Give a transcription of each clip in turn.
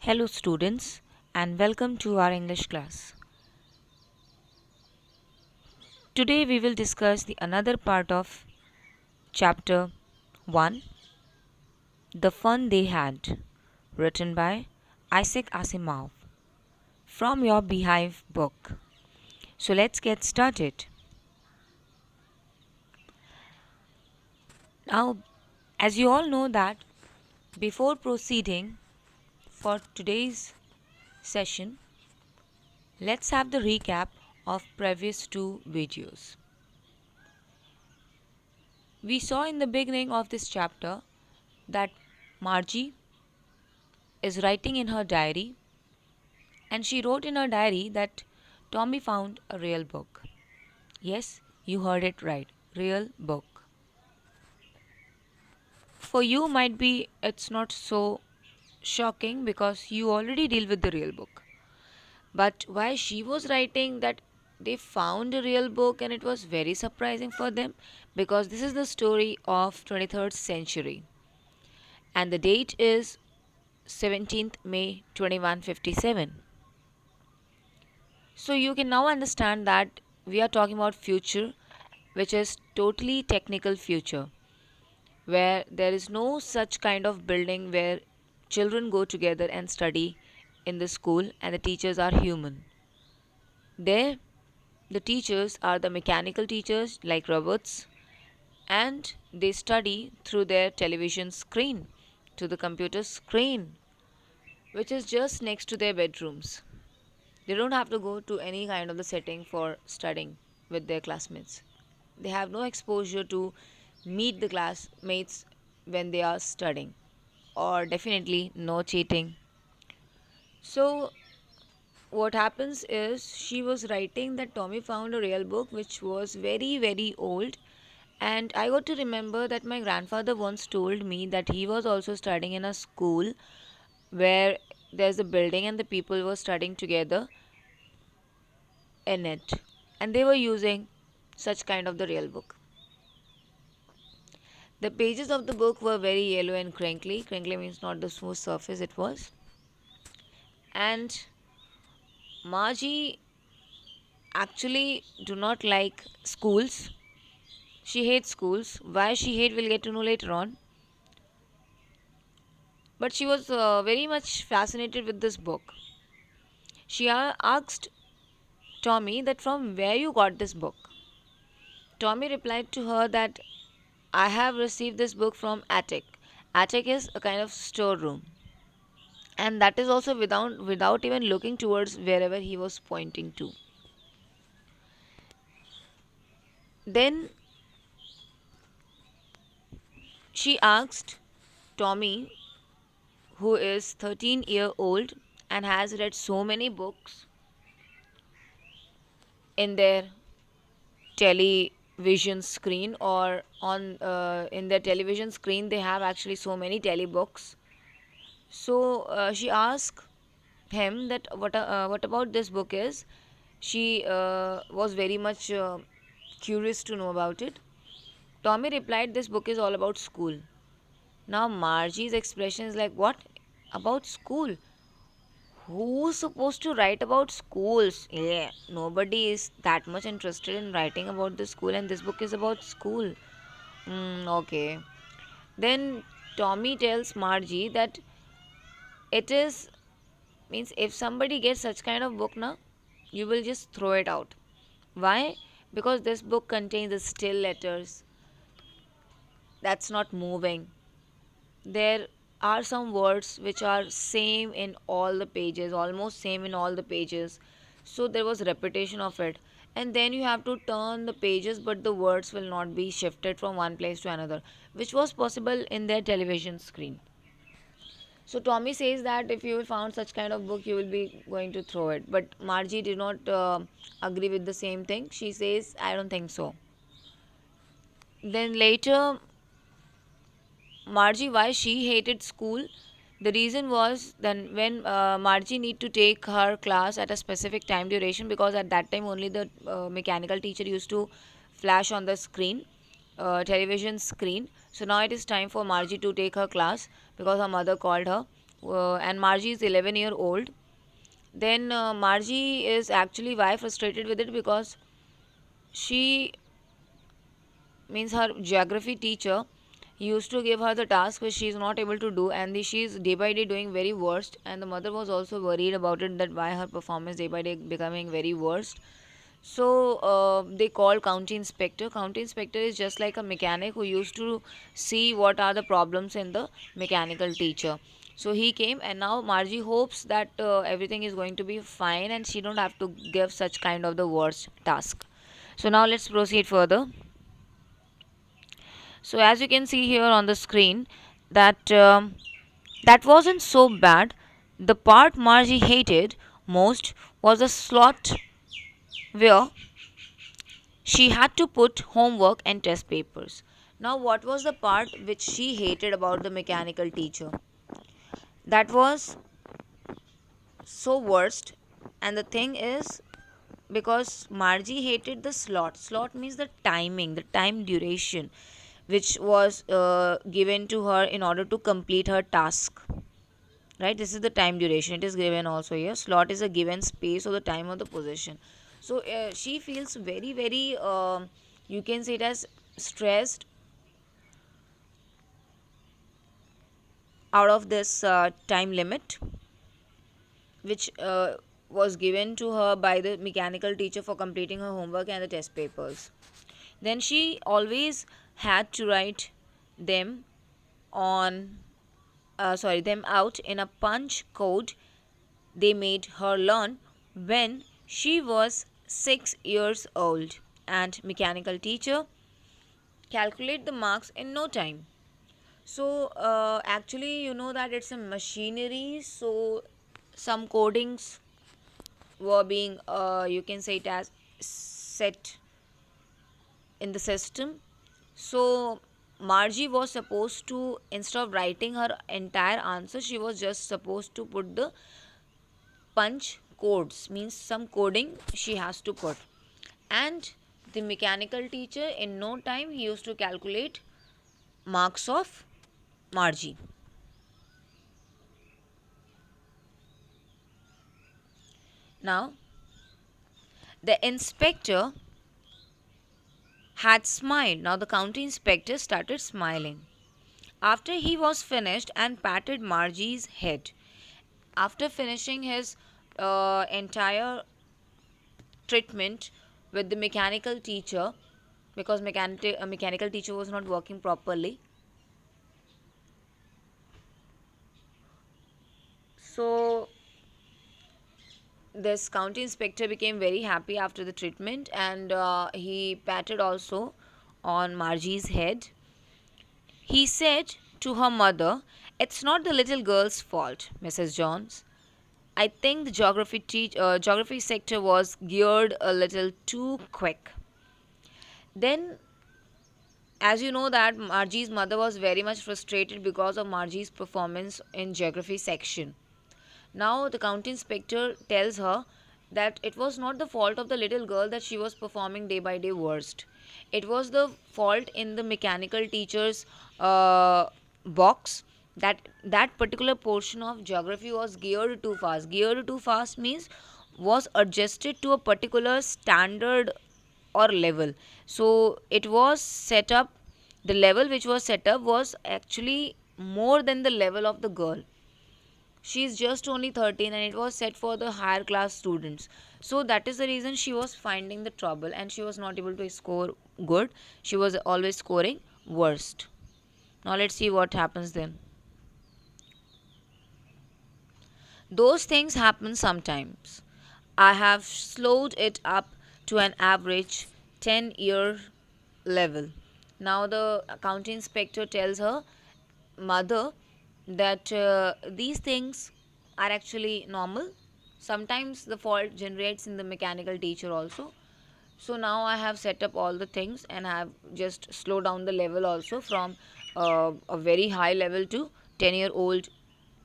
Hello, students, and welcome to our English class. Today, we will discuss the another part of chapter 1 The Fun They Had, written by Isaac Asimov from your Beehive book. So, let's get started. Now, as you all know, that before proceeding for today's session, let's have the recap of previous two videos. We saw in the beginning of this chapter that Margie is writing in her diary, and she wrote in her diary that Tommy found a real book. Yes, you heard it right, real book. For you might be it's not so shocking because you already deal with the real book. But why she was writing that they found a real book, and it was very surprising for them because this is the story of 23rd century, and the date is 17th May 2157. So you can now understand that we are talking about future, which is totally technical future, where there is no such kind of building where children go together and study in the school and the teachers are human. There, the teachers are the mechanical teachers like robots, and they study through their television screen to the computer screen, which is just next to their bedrooms. They don't have to go to any kind of the setting for studying with their classmates. They have no exposure to meet the classmates when they are studying, or definitely no cheating. So, what happens is she was writing that Tommy found a real book which was very, very old. And I got to remember that my grandfather once told me that he was also studying in a school where there's a building and the people were studying together in it, and they were using such kind of the real book. The pages of the book were very yellow and crinkly. Crinkly means not the smooth surface it was. And Margie actually do not like schools. She hates schools. Why she hate we'll get to know later on. But she was very much fascinated with this book. She asked Tommy that from where you got this book. Tommy replied to her that I have received this book from attic. Attic is a kind of storeroom, and that is also without even looking towards wherever he was pointing to. Then she asked Tommy, who is 13-year-old and has read so many books in their television screen, or on in their television screen they have actually so many telebooks. So she asked him that what about this book is. She was very much curious to know about it. Tommy replied, this book is all about school. Now Margie's expression is like, what about school? Who's supposed to write about schools? Yeah, nobody is that much interested in writing about the school, and this book is about school. Okay. Then Tommy tells Margie that it is means if somebody gets such kind of book now, you will just throw it out. Why? Because this book contains the still letters that's not moving. There are some words which are same in all the pages, almost same in all the pages. So there was repetition of it. And then you have to turn the pages, but the words will not be shifted from one place to another, which was possible in their television screen. So Tommy says that if you found such kind of book, you will be going to throw it. But Margie did not agree with the same thing. She says, I don't think so. Then later, Margie, why she hated school? The reason was then when Margie need to take her class at a specific time duration, because at that time only the mechanical teacher used to flash on the screen, television screen. So now it is time for Margie to take her class because her mother called her. and Margie is 11-year old. Then Margie is actually why frustrated with it, because she means her geography teacher used to give her the task which she is not able to do, and she is day by day doing very worst, and the mother was also worried about it, that why her performance day by day becoming very worst. So they called county inspector. County inspector is just like a mechanic who used to see what are the problems in the mechanical teacher. So he came, and now Margie hopes that everything is going to be fine and she don't have to give such kind of the worst task. So now let's proceed further. So as you can see here on the screen, that that wasn't so bad. The part Margie hated most was the slot where she had to put homework and test papers. Now, what was the part which she hated about the mechanical teacher? That was so worst. And the thing is, because Margie hated the slot. Slot means the timing, the time duration, which was given to her in order to complete her task. Right, this is the time duration, it is given also here. Slot is a given space or the time of the position. So she feels very very you can say it as stressed out of this time limit which was given to her by the mechanical teacher for completing her homework and the test papers. Then she always had to write them on them out in a punch code they made her learn when she was 6 years old, and mechanical teacher calculate the marks in no time. So actually you know that it's a machinery, so some codings were being you can say it as set in the system. So Margie was supposed to, instead of writing her entire answer, she was just supposed to put the punch codes, means some coding she has to put. And the mechanical teacher in no time he used to calculate marks of Margie. Now the inspector had smiled. Now the county inspector started smiling after he was finished and patted Margie's head. After finishing his entire treatment with the mechanical teacher, because mechanical teacher was not working properly, so this county inspector became very happy after the treatment, and he patted also on Margie's head. He said to her mother, "It's not the little girl's fault, Mrs. Jones. I think the geography sector was geared a little too quick." Then, as you know, that Margie's mother was very much frustrated because of Margie's performance in geography section. Now the county inspector tells her that it was not the fault of the little girl that she was performing day by day worst. It was the fault in the mechanical teacher's box, that that particular portion of geography was geared too fast. Geared too fast means was adjusted to a particular standard or level. So it was set up, the level which was set up was actually more than the level of the girl. She is just only 13 and it was set for the higher class students. So that is the reason she was finding the trouble and she was not able to score good. She was always scoring worst. Now let's see what happens then. Those things happen sometimes. I have slowed it up to an average 10-year level. Now the county inspector tells her mother that these things are actually normal. Sometimes the fault generates in the mechanical teacher also. So now I have set up all the things and I have just slowed down the level also from a very high level to 10-year-old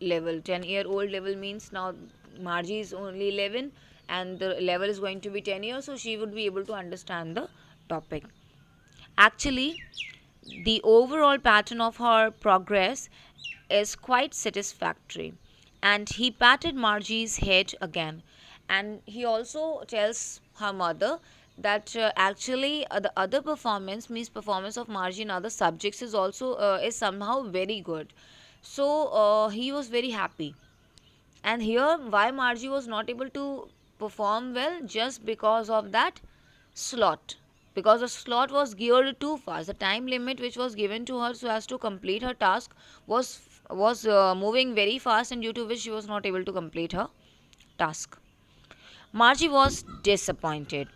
level. 10-year-old level means now Margie is only 11 and the level is going to be 10 years, so she would be able to understand the topic. Actually, the overall pattern of her progress is quite satisfactory. and he patted Margie's head again. And he also tells her mother that actually the other performance means performance of Margie in other subjects is also is somehow very good. So he was very happy. And here, why Margie was not able to perform well? Just because of that slot. Because the slot was geared too fast. The time limit which was given to her so as to complete her task was moving very fast, and due to which she was not able to complete her task. Margie was disappointed.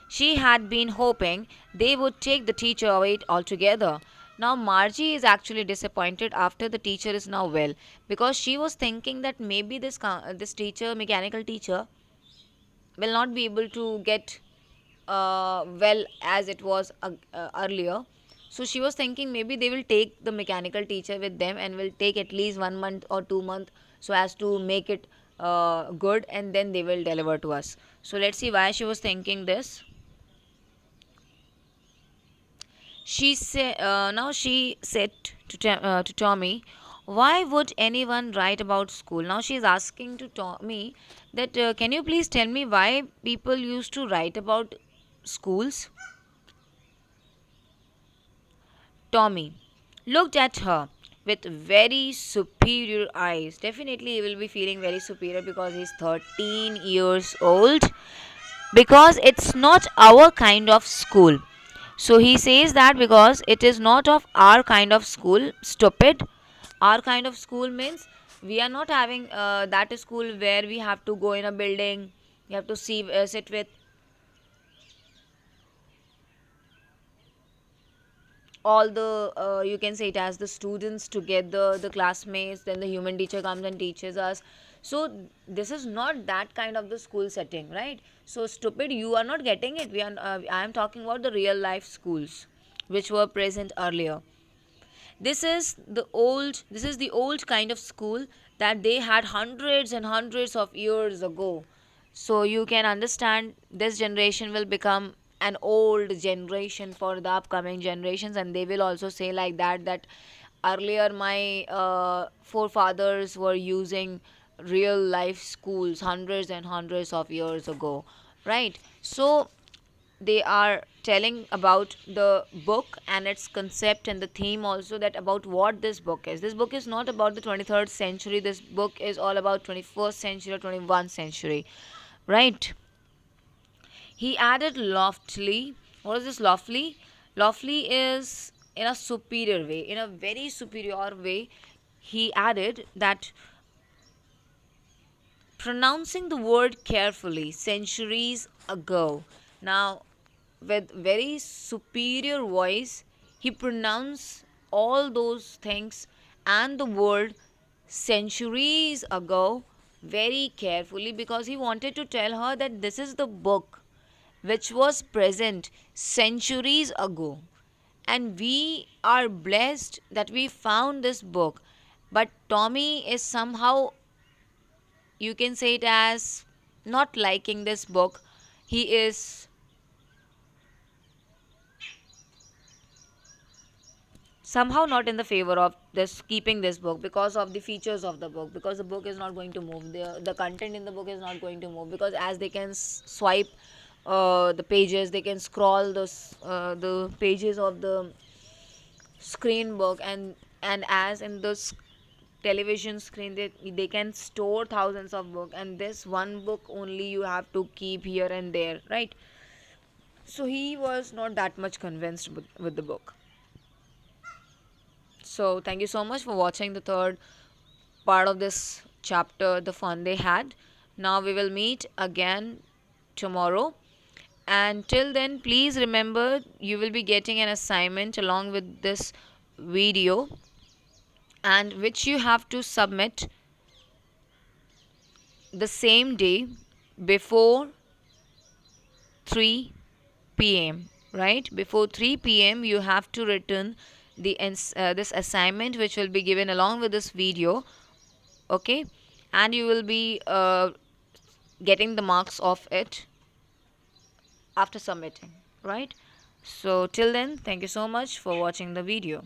She had been hoping they would take the teacher away altogether. Now, Margie is actually disappointed after the teacher is now well, because she was thinking that maybe this teacher, mechanical teacher, will not be able to get well as it was earlier. So she was thinking maybe they will take the mechanical teacher with them and will take at least 1 month or 2 months so as to make it good, and then they will deliver to us. So let's see why she was thinking this. Now she said to Tommy, "Why would anyone write about school?" Now she is asking to Tommy that, "Can you please tell me why people used to write about schools?" Tommy looked at her with very superior eyes. Definitely, he will be feeling very superior because he's 13 years old. Because it's not our kind of school. So he says that because it is not of our kind of school, stupid. Our kind of school means we are not having that school where we have to go in a building, we have to sit with all the you can say it as the students together, the classmates, then the human teacher comes and teaches us. So this is not that kind of the school setting, right? So stupid, you are not getting it. I am talking about the real life schools which were present earlier. This is the old kind of school that they had hundreds and hundreds of years ago. So you can understand this generation will become an old generation for the upcoming generations, and they will also say like that earlier my forefathers were using real life schools hundreds and hundreds of years ago, right? So they are telling about the book and its concept and the theme also, that about what this book is. This book is not about the 23rd century. This book is all about 21st century or 21st century, right? He added loftily. What is this loftily? Loftily is in a superior way, in a very superior way. He added that, pronouncing the word carefully centuries ago. Now, with very superior voice, he pronounced all those things and the word centuries ago very carefully, because he wanted to tell her that this is the book which was present centuries ago, and we are blessed that we found this book. But Tommy is somehow, you can say it as, not liking this book. He is somehow not in the favor of this keeping this book because of the features of the book, because the book is not going to move, the content in the book is not going to move, because as they can swipe the pages, they can scroll the pages of the screen book, and as in the television screen, they can store thousands of books, and this one book only you have to keep here and there, right? So he was not that much convinced with the book. So thank you so much for watching the third part of this chapter, the fun they had. Now we will meet again tomorrow. And till then, please remember, you will be getting an assignment along with this video, and which you have to submit the same day before 3 p.m. Right? Before 3 p.m. you have to return this assignment which will be given along with this video. Okay? And you will be getting the marks of it after submitting, right? So till then, thank you so much for watching the video.